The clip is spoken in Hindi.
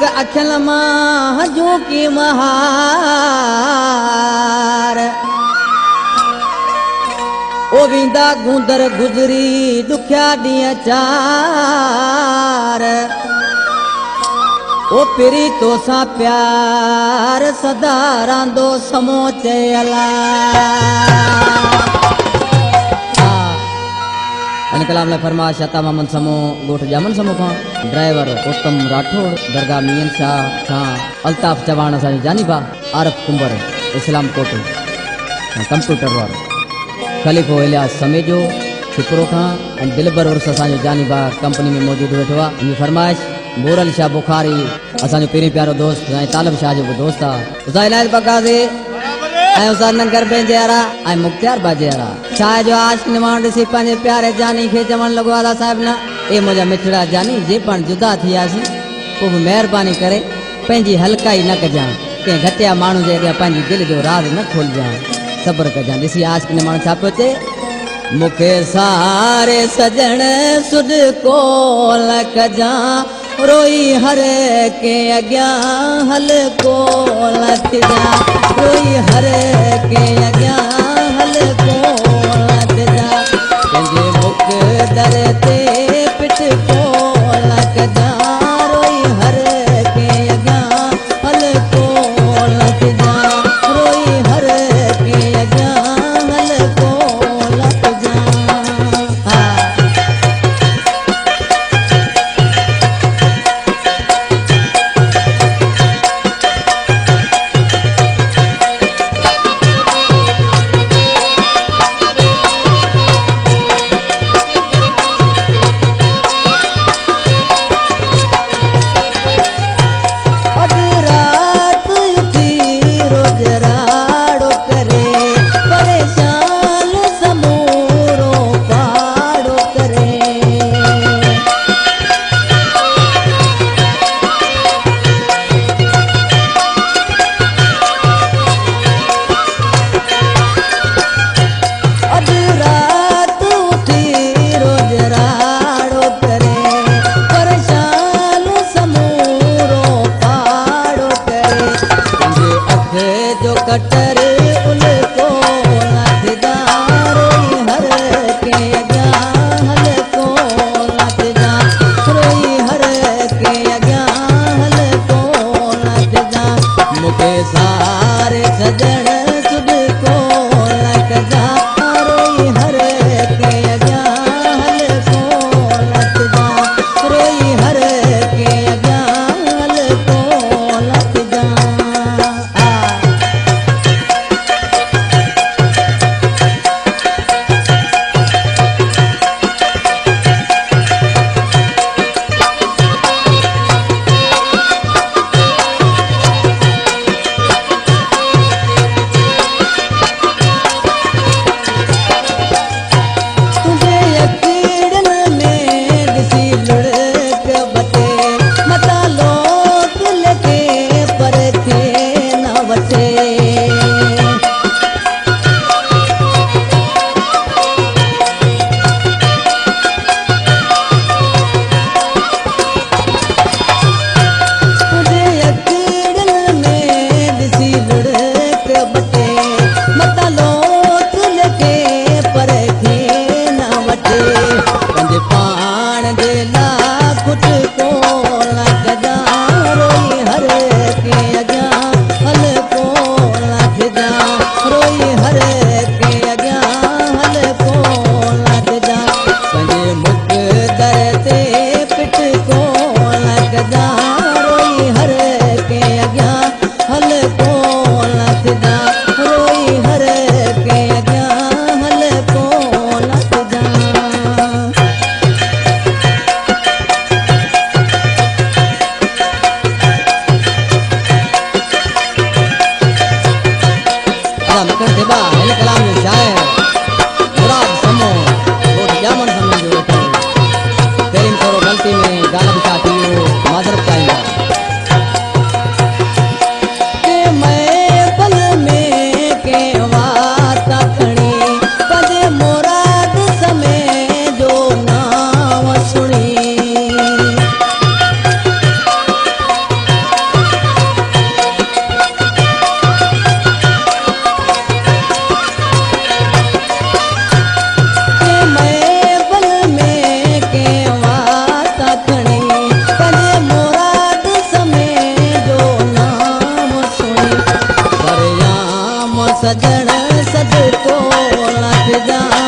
हिक अखिल मां हजू की महार ओ विंदा गूंदर गुजरी दुखिया ॾींहं चार ओ पिरी तोसां प्यार सदा रांदो समो चयला कलाम ने फरमाश अता मोहम्मद समो गोठ जामन समो खां ड्राइवर उत्तम राठौड़ दरगाह मियन शाह अल्ताफ चवाण असांजो जानीबा आरफ कुंबर इस्लाम कोट कंप्यूटर वारो खलीफ़ो इलियास समेजो छिपरो खां ऐं दिलबर उर्स असांजो जानीबा कंपनी में मौजूद वेठो आहे इन फरमाइश बोरल शाह बुखारी असांजो पहिरीं प्यारो दोस्त ऐं तालिब शाह जो दोस्त आहे उसा इलाज बकाज़े ऐं उसा नंगर बेंजेरा ऐं मुख्तियार बाजेरा शाह जो आशिक निमाण ॾिसी पंहिंजे प्यारे जानी खे चवण लॻो आला साहिब न ए मुंहिंजा मिठड़ा जानी जे पाण जुदा थियासीं पोइ बि महिरबानी करे पंहिंजी हल्काई न कजां कंहिं घटिया माण्हू जे अॻियां पंहिंजी दिलि जो राज़ न खोलजां सब्र कजां ॾिसी आशिक निमाण छा पियो चए मूंखे सारे सजण सुध कोल कजां रोई हर के अॻियां हल कोल थिजां रोई हर के अॻियां हल कोल थिजां पंहिंजे मुख दर ते पिठ कोल कजां रोई हर के अॻियां हल कोल थिजां रोई हर के अॻियां हल कोल थिजां कटर उनको रोई हर के अॻियां हल कोल थिजां रोई हर के अॻियां हल कोल थिजां मूंखे सारे सजण सुध कोल कजां रोई हर के अॻियां हल कोल थिजां रोई हर के अॻियां हल कोल थिजां सजण सदको लाख जा